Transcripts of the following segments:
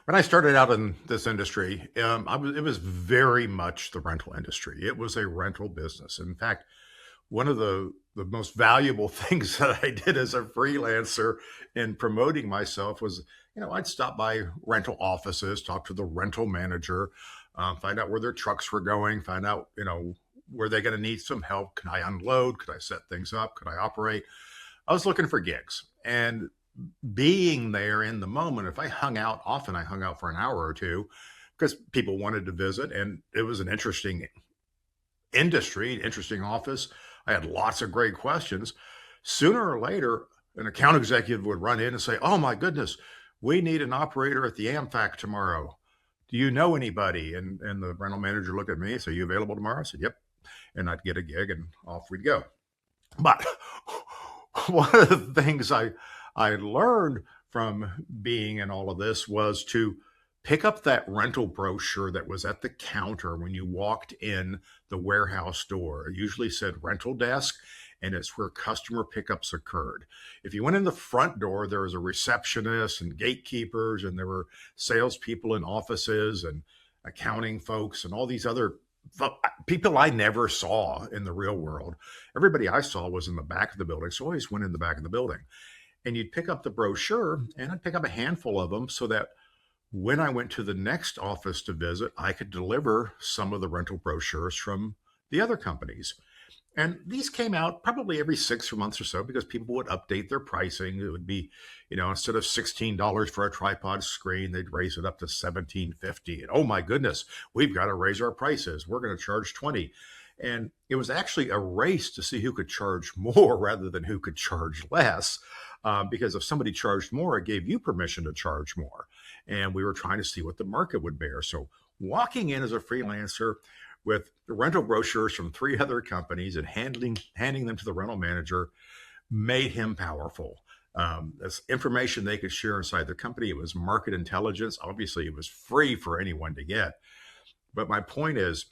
When I started out in this industry, it was very much the rental industry. It was a rental business. In fact, one of the most valuable things that I did as a freelancer in promoting myself was, I'd stop by rental offices, talk to the rental manager, find out where their trucks were going, find out, were they going to need some help? Could I unload? Could I set things up? Could I operate? I was looking for gigs. And being there in the moment, if I hung out, often I hung out for an hour or two because people wanted to visit, and it was an interesting industry, interesting office. I had lots of great questions. Sooner or later, an account executive would run in and say, "Oh my goodness, we need an operator at the AmFac tomorrow. Do you know anybody?" And the rental manager looked at me and said, "Are you available tomorrow?" I said, "Yep." And I'd get a gig and off we'd go. But one of the things I learned from being in all of this was to pick up that rental brochure that was at the counter when you walked in the warehouse door. It usually said rental desk, and it's where customer pickups occurred. If you went in the front door, there was a receptionist and gatekeepers, and there were salespeople in offices and accounting folks and all these other people I never saw in the real world. Everybody I saw was in the back of the building, so I always went in the back of the building. And you'd pick up the brochure, and I'd pick up a handful of them so that when I went to the next office to visit, I could deliver some of the rental brochures from the other companies. And these came out probably every 6 months or so because people would update their pricing. It would be, instead of $16 for a tripod screen, they'd raise it up to $17.50. And oh my goodness, we've got to raise our prices. We're going to charge $20. And it was actually a race to see who could charge more rather than who could charge less. Because if somebody charged more, it gave you permission to charge more. And we were trying to see what the market would bear. So walking in as a freelancer with rental brochures from 3 other companies and handing them to the rental manager made him powerful. That's information they could share inside their company. It was market intelligence. Obviously, it was free for anyone to get. But my point is,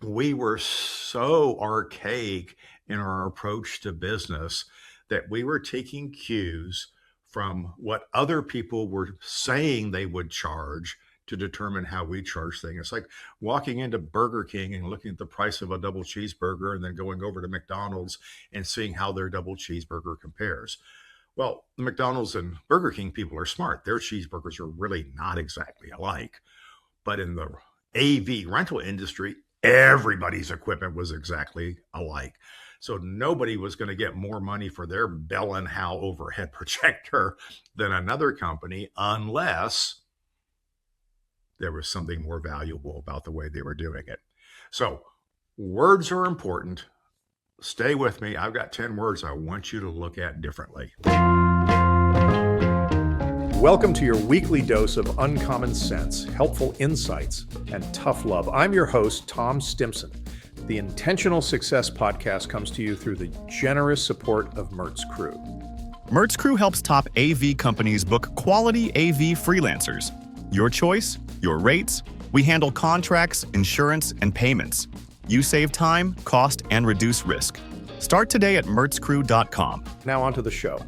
we were so archaic in our approach to business that we were taking cues from what other people were saying they would charge to determine how we charge things. It's like walking into Burger King and looking at the price of a double cheeseburger and then going over to McDonald's and seeing how their double cheeseburger compares. Well, the McDonald's and Burger King people are smart. Their cheeseburgers are really not exactly alike. But in the AV rental industry, everybody's equipment was exactly alike. So nobody was going to get more money for their Bell & Howell overhead projector than another company unless there was something more valuable about the way they were doing it. So words are important. Stay with me. I've got 10 words I want you to look at differently. Welcome to your weekly dose of uncommon sense, helpful insights, and tough love. I'm your host, Tom Stimson. The Intentional Success Podcast comes to you through the generous support of Mertz Crew. Mertz Crew helps top AV companies book quality AV freelancers. Your choice, your rates. We handle contracts, insurance, and payments. You save time, cost, and reduce risk. Start today at mertzcrew.com. Now on to the show.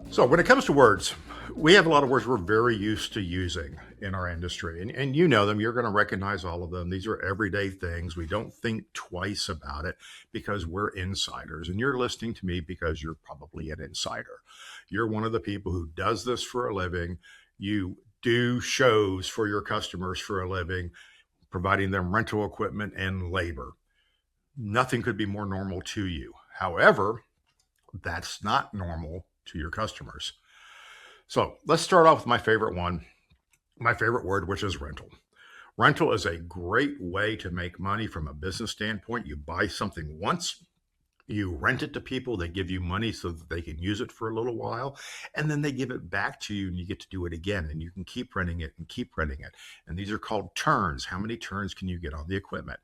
So when it comes to words, we have a lot of words we're very used to using in our industry. And you know them. You're going to recognize all of them. These are everyday things. We don't think twice about it because we're insiders. And you're listening to me because you're probably an insider. You're one of the people who does this for a living. You do shows for your customers for a living, providing them rental equipment and labor. Nothing could be more normal to you. However, that's not normal to your customers. So let's start off with my favorite word, which is rental. Rental is a great way to make money from a business standpoint. You buy something once, you rent it to people, they give you money so that they can use it for a little while, and then they give it back to you and you get to do it again, and you can keep renting it and keep renting it. And these are called turns. How many turns can you get on the equipment?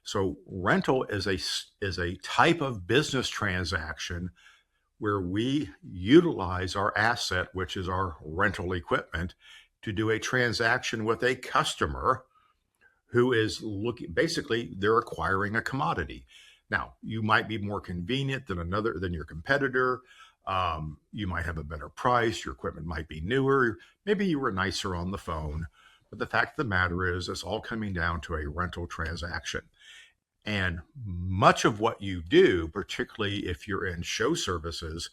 So rental is a type of business transaction where we utilize our asset, which is our rental equipment, to do a transaction with a customer who is looking, basically they're acquiring a commodity. Now, you might be more convenient than your competitor. You might have a better price. Your equipment might be newer. Maybe you were nicer on the phone. But the fact of the matter is, it's all coming down to a rental transaction. And much of what you do, particularly if you're in show services,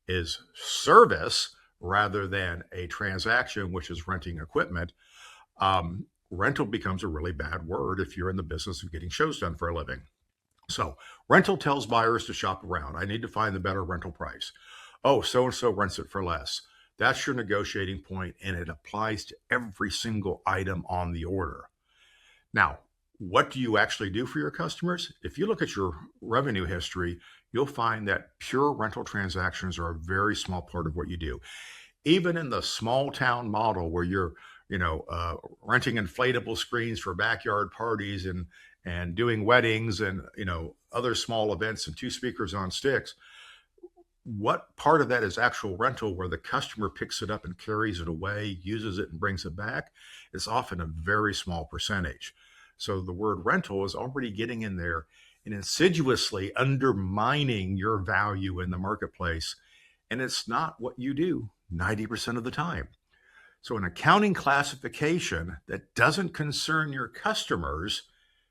is service rather than a transaction, which is renting equipment. Rental becomes a really bad word if you're in the business of getting shows done for a living. So rental tells buyers to shop around. I need to find the better rental price. Oh, so-and-so rents it for less. That's your negotiating point, and it applies to every single item on the order. Now, what do you actually do for your customers? If you look at your revenue history, you'll find that pure rental transactions are a very small part of what you do. Even in the small town model where you're, renting inflatable screens for backyard parties and doing weddings and, other small events and 2 speakers on sticks, what part of that is actual rental where the customer picks it up and carries it away, uses it and brings it back? It's often a very small percentage. So the word rental is already getting in there and insidiously undermining your value in the marketplace. And it's not what you do 90% of the time. So an accounting classification that doesn't concern your customers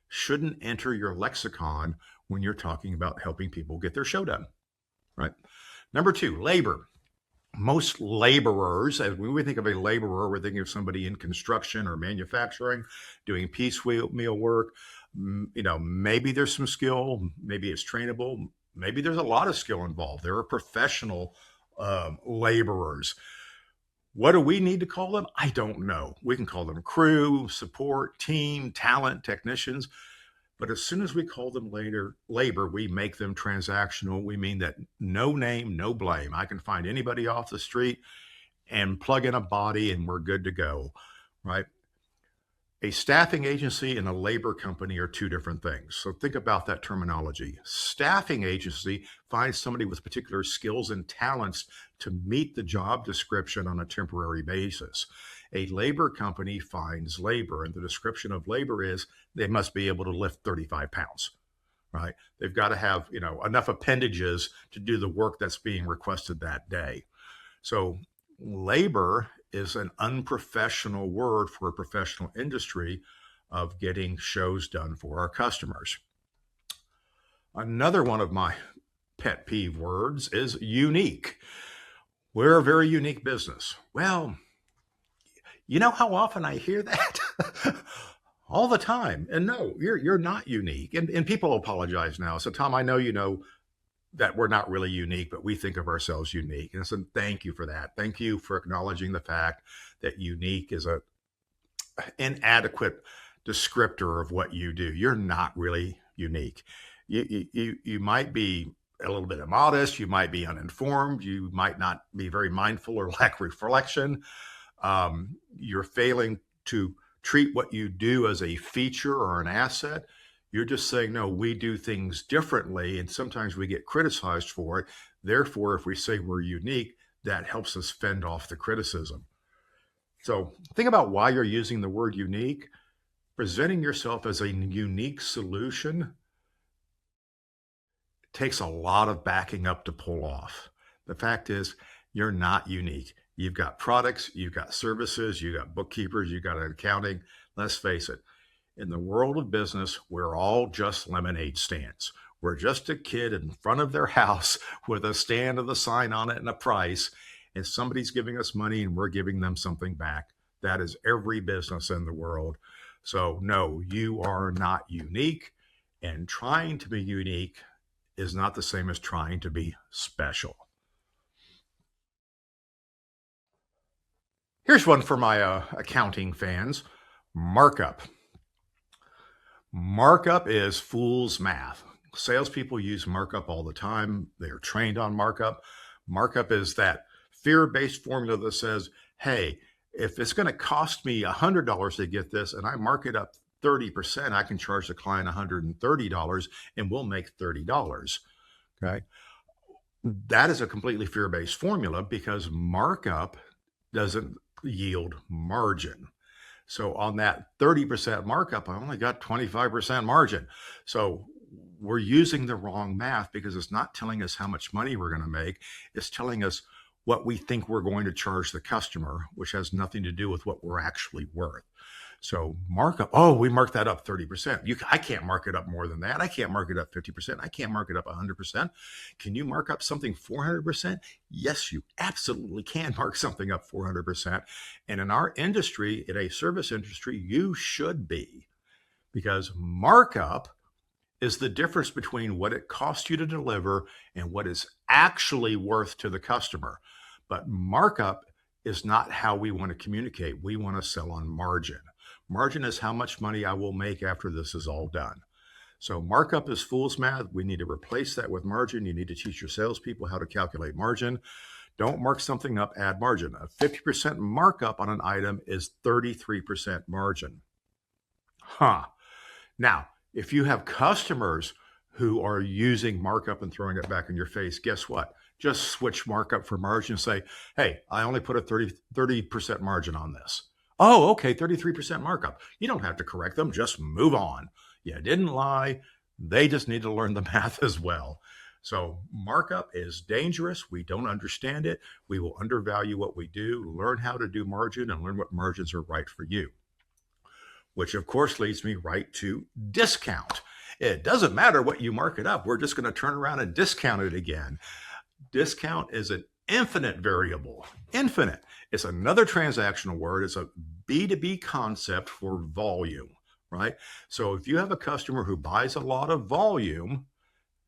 shouldn't enter your lexicon when you're talking about helping people get their show done, right? Number 2, labor. Most laborers, as when we think of a laborer, we're thinking of somebody in construction or manufacturing, doing piecemeal work. Maybe there's some skill, maybe it's trainable, maybe there's a lot of skill involved. There are professional laborers. What do we need to call them? I don't know. We can call them crew, support, team, talent, technicians. But as soon as we call them labor, we make them transactional. We mean that no name, no blame. I can find anybody off the street and plug in a body and we're good to go, right? A staffing agency and a labor company are 2 different things. So think about that terminology. Staffing agency finds somebody with particular skills and talents to meet the job description on a temporary basis. A labor company finds labor, and the description of labor is they must be able to lift 35 pounds, right? They've got to have, enough appendages to do the work that's being requested that day. So labor is an unprofessional word for a professional industry of getting shows done for our customers. Another one of my pet peeve words is unique. We're a very unique business. Well, you know how often I hear that? All the time. And no, you're not unique. And people apologize now. So Tom, I know you know that we're not really unique, but we think of ourselves unique. And so thank you for that. Thank you for acknowledging the fact that unique is an inadequate descriptor of what you do. You're not really unique. You might be a little bit immodest. You might be uninformed. You might not be very mindful or lack reflection. You're failing to treat what you do as a feature or an asset. You're just saying, no, we do things differently, and sometimes we get criticized for it. Therefore, if we say we're unique, that helps us fend off the criticism. So think about why you're using the word unique. Presenting yourself as a unique solution takes a lot of backing up to pull off. The fact is, you're not unique. You've got products, you've got services, you've got bookkeepers, you've got accounting. Let's face it. In the world of business, we're all just lemonade stands. We're just a kid in front of their house with a stand with a sign on it and a price, and somebody's giving us money and we're giving them something back. That is every business in the world. So no, you are not unique, and trying to be unique is not the same as trying to be special. Here's one for my accounting fans. Markup. Markup is fool's math. Salespeople use markup all the time. They are trained on markup. Markup is that fear-based formula that says, hey, if it's going to cost me $100 to get this and I mark it up 30%, I can charge the client $130 and we'll make $30. Okay. That is a completely fear-based formula because markup doesn't yield margin. So on that 30% markup, I only got 25% margin. So we're using the wrong math because it's not telling us how much money we're going to make. It's telling us what we think we're going to charge the customer, which has nothing to do with what we're actually worth. So markup, oh, we marked that up 30%. I can't mark it up more than that. I can't mark it up 50%. I can't mark it up 100%. Can you mark up something 400%? Yes, you absolutely can mark something up 400%. And in our industry, in a service industry, you should be, because markup is the difference between what it costs you to deliver and what it's actually worth to the customer. But markup is not how we want to communicate. We want to sell on margin. Margin is how much money I will make after this is all done. So markup is fool's math. We need to replace that with margin. You need to teach your salespeople how to calculate margin. Don't mark something up, add margin. A 50% markup on an item is 33% margin. Now, if you have customers who are using markup and throwing it back in your face, guess what? Just switch markup for margin and say, hey, I only put a 30% margin on this. Oh, okay, 33% markup. You don't have to correct them, just move on. You didn't lie. They just need to learn the math as well. So markup is dangerous. We don't understand it. We will undervalue what we do, learn how to do margin, and learn what margins are right for you. Which of course leads me right to discount. It doesn't matter what you mark it up. We're just going to turn around and discount it again. Discount is an infinite variable. Infinite. It's another transactional word. It's a B2B concept for volume, right? So if you have a customer who buys a lot of volume,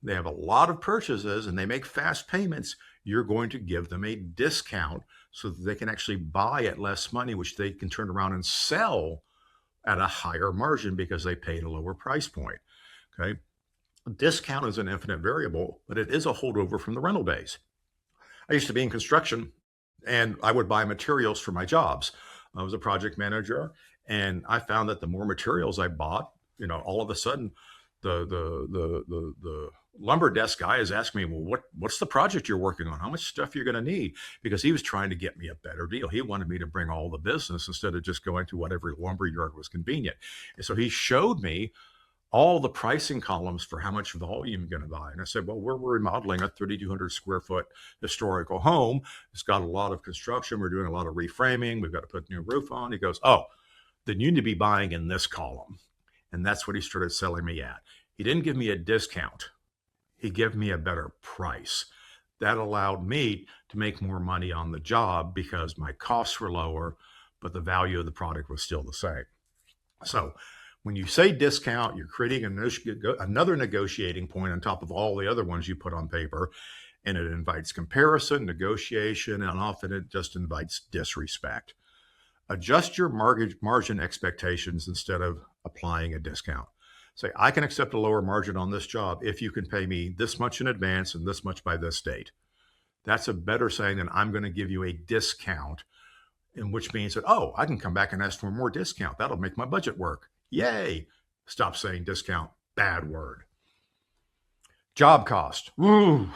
they have a lot of purchases and they make fast payments, you're going to give them a discount so that they can actually buy at less money, which they can turn around and sell at a higher margin because they paid a lower price point. Okay. Discount is an infinite variable, but it is a holdover from the rental days. I used to be in construction and I would buy materials for my jobs. I was a project manager and I found that the more materials I bought, all of a sudden the lumber desk guy is asking me, well, what's the project you're working on? How much stuff you're going to need? Because he was trying to get me a better deal. He wanted me to bring all the business instead of just going to whatever lumber yard was convenient. And so he showed me all the pricing columns for how much volume you're going to buy. And I said, well, we're remodeling a 3,200 square foot historical home. It's got a lot of construction. We're doing a lot of reframing. We've got to put a new roof on. He goes, oh, then you need to be buying in this column. And that's what he started selling me at. He didn't give me a discount. He gave me a better price. That allowed me to make more money on the job because my costs were lower, but the value of the product was still the same. So when you say discount, you're creating another negotiating point on top of all the other ones you put on paper, and it invites comparison, negotiation, and often it just invites disrespect. Adjust your margin expectations instead of applying a discount. Say, I can accept a lower margin on this job if you can pay me this much in advance and this much by this date. That's a better saying than I'm going to give you a discount, in which means that, oh, I can come back and ask for more discount. That'll make my budget work. Yay. Stop saying discount. Bad word. Job cost. Ooh,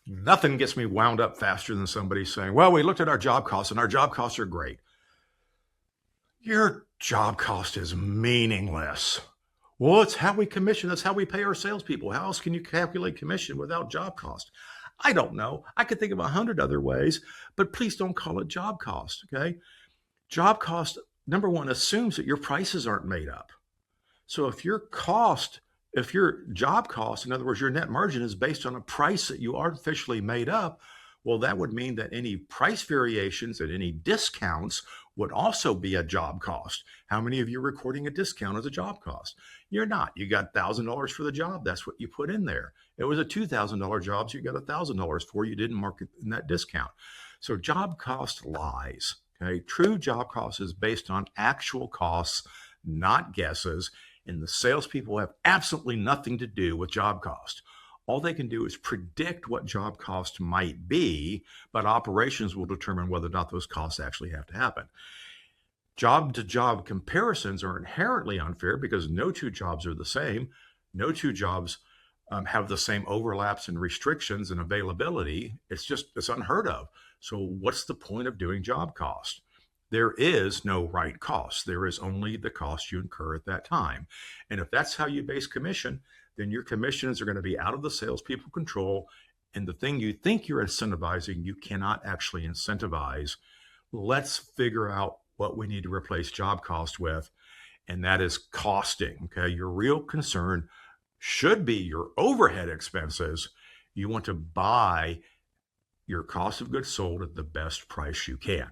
nothing gets me wound up faster than somebody saying, well, we looked at our job costs and our job costs are great. Your job cost is meaningless. Well, it's how we commission. That's how we pay our salespeople. How else can you calculate commission without job cost? I don't know. I could think of 100 other ways, but please don't call it job cost, okay? Job cost, number one, assumes that your prices aren't made up. So if your job cost, in other words, your net margin is based on a price that you artificially made up, well, that would mean that any price variations and any discounts would also be a job cost. How many of you are recording a discount as a job cost? You're not. You got $1,000 for the job. That's what you put in there. It was a $2,000 job, so you got $1,000 for. You didn't mark it in that discount. So job cost lies. Okay, true job cost is based on actual costs, not guesses, and the salespeople have absolutely nothing to do with job cost. All they can do is predict what job cost might be, but operations will determine whether or not those costs actually have to happen. Job-to-job comparisons are inherently unfair because no two jobs are the same. No two jobs have the same overlaps and restrictions and availability. It's unheard of. So what's the point of doing job cost? There is no right cost. There is only the cost you incur at that time. And if that's how you base commission, then your commissions are going to be out of the salespeople control. And the thing you think you're incentivizing, you cannot actually incentivize. Let's figure out what we need to replace job cost with, and that is costing. Okay. Your real concern should be your overhead expenses. You want to buy your cost of goods sold at the best price you can.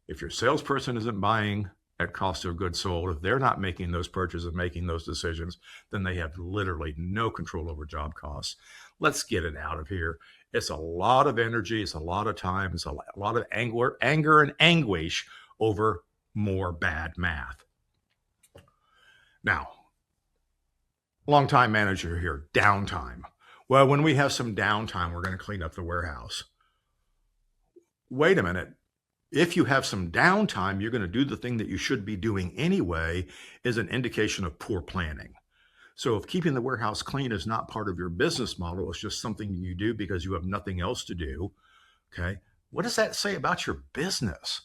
If your salesperson isn't buying at cost of goods sold, if they're not making those purchases and making those decisions, then they have literally no control over job costs. Let's get it out of here. It's a lot of energy. It's a lot of time. It's a lot of anger and anguish over more bad math. Now, longtime manager here, downtime. Well, when we have some downtime, we're going to clean up the warehouse. Wait a minute. If you have some downtime, you're going to do the thing that you should be doing anyway, is an indication of poor planning. So if keeping the warehouse clean is not part of your business model, it's just something you do because you have nothing else to do, okay, what does that say about your business?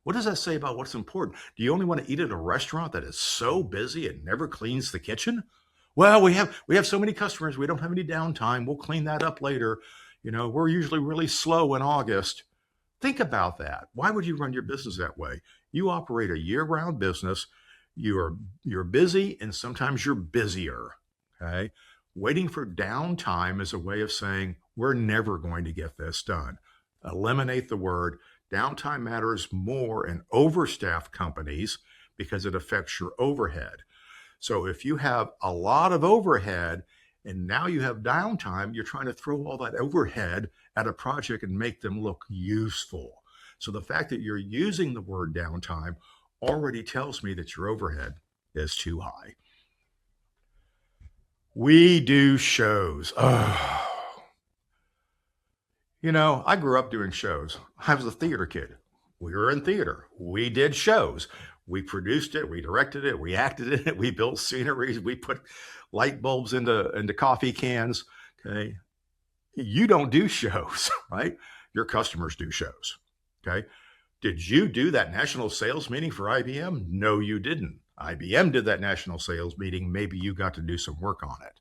What does that say about what's important? Do you only want to eat at a restaurant that is so busy it never cleans the kitchen? Well, we have so many customers, we don't have any downtime. We'll clean that up later. We're usually really slow in August. Think about that. Why would you run your business that way? You operate a year-round business. You're busy, and sometimes you're busier. Okay? Waiting for downtime is a way of saying we're never going to get this done. Eliminate the word. Downtime matters more in overstaffed companies because it affects your overhead. So if you have a lot of overhead and now you have downtime, you're trying to throw all that overhead at a project and make them look useful. So the fact that you're using the word downtime already tells me that your overhead is too high. We do shows. Oh. I grew up doing shows. I was a theater kid. We were in theater. We did shows. We produced it. We directed it. We acted it. We built sceneries. We put light bulbs into coffee cans. Okay. You don't do shows, right? Your customers do shows. Okay. Did you do that national sales meeting for IBM? No, you didn't. IBM did that national sales meeting. Maybe you got to do some work on it.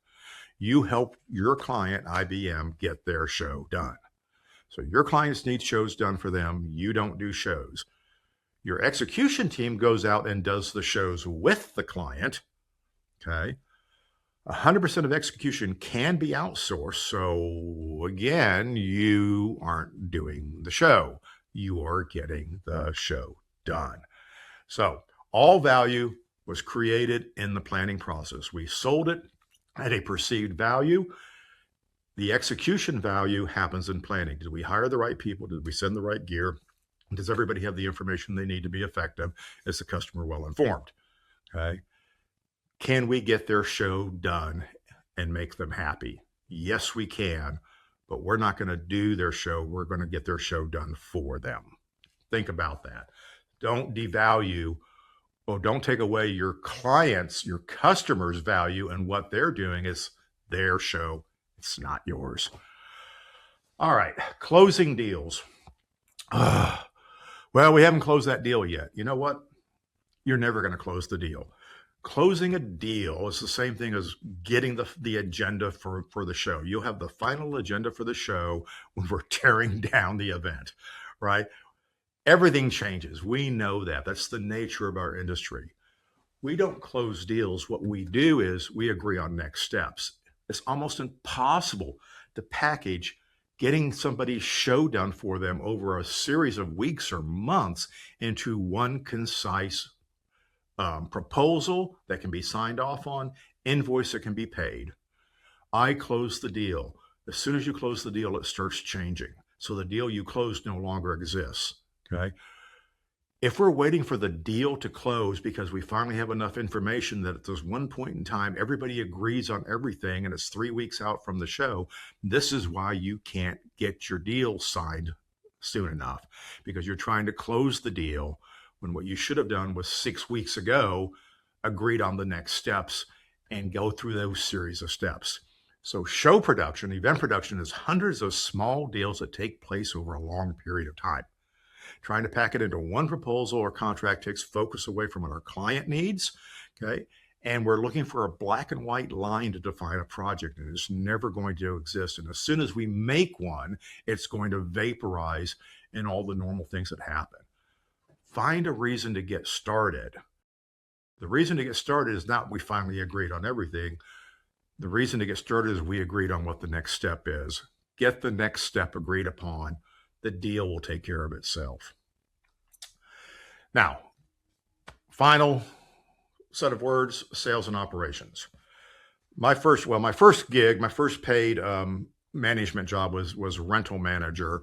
You help your client, IBM, get their show done. So your clients need shows done for them. You don't do shows. Your execution team goes out and does the shows with the client. Okay. 100% of execution can be outsourced. So again, you aren't doing the show. You are getting the show done. So all value was created in the planning process. We sold it at a perceived value. The execution value happens in planning. Did we hire the right people? Did we send the right gear? Does everybody have the information they need to be effective? Is the customer well informed? Okay. Can we get their show done and make them happy? Yes, we can, but we're not going to do their show. We're going to get their show done for them. Think about that. Don't devalue or don't take away your clients, your customers' value, and what they're doing is their show. It's not yours. All right, closing deals. Well, we haven't closed that deal yet. You know what? You're never going to close the deal. Closing a deal is the same thing as getting the agenda for the show. You'll have the final agenda for the show when we're tearing down the event, right? Everything changes. We know that. That's the nature of our industry. We don't close deals. What we do is we agree on next steps. It's almost impossible to package getting somebody's show done for them over a series of weeks or months into one concise proposal that can be signed off on, invoice that can be paid. I close the deal. As soon as you close the deal, it starts changing. So the deal you closed no longer exists. Okay. If we're waiting for the deal to close because we finally have enough information that at this one point in time, everybody agrees on everything and it's 3 weeks out from the show, this is why you can't get your deal signed soon enough, because you're trying to close the deal when what you should have done was 6 weeks ago, agreed on the next steps and go through those series of steps. So show production, event production is hundreds of small deals that take place over a long period of time. Trying to pack it into one proposal or contract takes focus away from what our client needs, okay? And we're looking for a black and white line to define a project, and it's never going to exist. And as soon as we make one, it's going to vaporize in all the normal things that happen. Find a reason to get started. The reason to get started is not we finally agreed on everything. The reason to get started is we agreed on what the next step is. Get the next step agreed upon. The deal will take care of itself. Now, final set of words, sales and operations. My first paid management job was rental manager.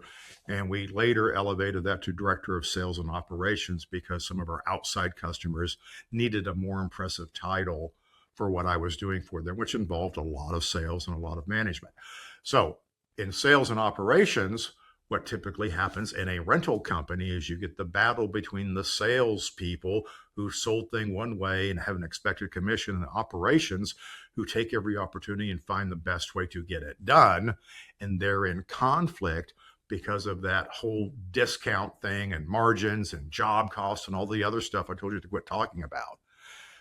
And we later elevated that to director of sales and operations because some of our outside customers needed a more impressive title for what I was doing for them, which involved a lot of sales and a lot of management. So in sales and operations, what typically happens in a rental company is you get the battle between the sales people who sold things one way and have an expected commission, and the operations who take every opportunity and find the best way to get it done. And they're in conflict because of that whole discount thing and margins and job costs and all the other stuff I told you to quit talking about.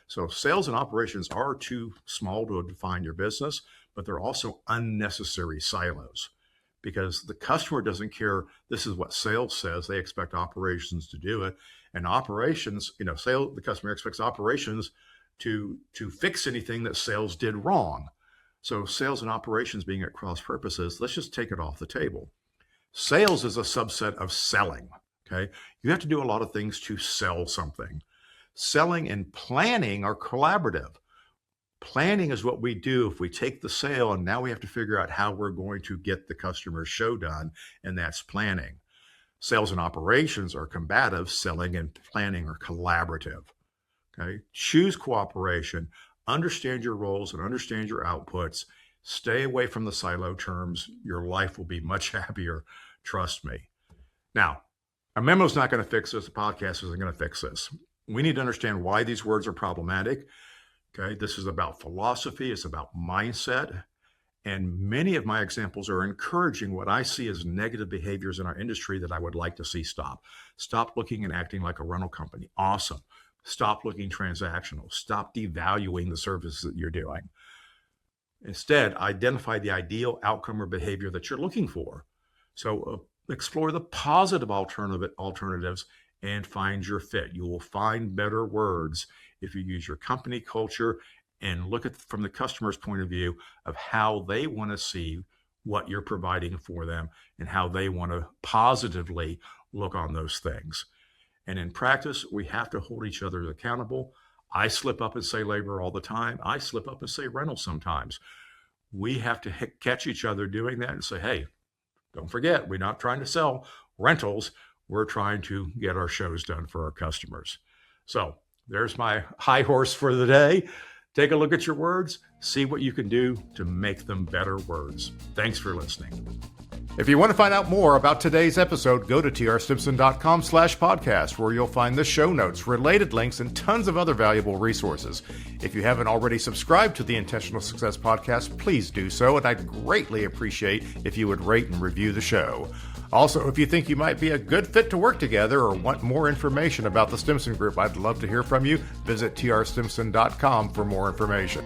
So sales and operations are too small to define your business, but they're also unnecessary silos because the customer doesn't care. This is what sales says. They expect operations to do it. And operations, the customer expects operations to fix anything that sales did wrong. So sales and operations being at cross purposes, let's just take it off the table. Sales is a subset of selling, okay? You have to do a lot of things to sell something. Selling and planning are collaborative. Planning is what we do if we take the sale and now we have to figure out how we're going to get the customer's show done, and that's planning. Sales and operations are combative. Selling and planning are collaborative, okay? Choose cooperation, understand your roles and understand your outputs. Stay away from the silo terms. Your life will be much happier. Trust me. Now, a memo is not going to fix this. A podcast isn't going to fix this. We need to understand why these words are problematic. Okay, this is about philosophy. It's about mindset. And many of my examples are encouraging what I see as negative behaviors in our industry that I would like to see stop. Stop looking and acting like a rental company. Awesome. Stop looking transactional. Stop devaluing the services that you're doing. Instead, identify the ideal outcome or behavior that you're looking for. So explore the positive alternatives and find your fit. You will find better words if you use your company culture and look at from the customer's point of view of how they want to see what you're providing for them and how they want to positively look on those things. And in practice, we have to hold each other accountable. I slip up and say labor all the time. I slip up and say rental sometimes. We have to catch each other doing that and say, hey, don't forget, we're not trying to sell rentals. We're trying to get our shows done for our customers. So there's my high horse for the day. Take a look at your words, see what you can do to make them better words. Thanks for listening. If you want to find out more about today's episode, go to trstimpson.com/podcast, where you'll find the show notes, related links, and tons of other valuable resources. If you haven't already subscribed to the Intentional Success Podcast, please do so, and I'd greatly appreciate if you would rate and review the show. Also, if you think you might be a good fit to work together or want more information about the Stimson Group, I'd love to hear from you. Visit trstimpson.com for more information.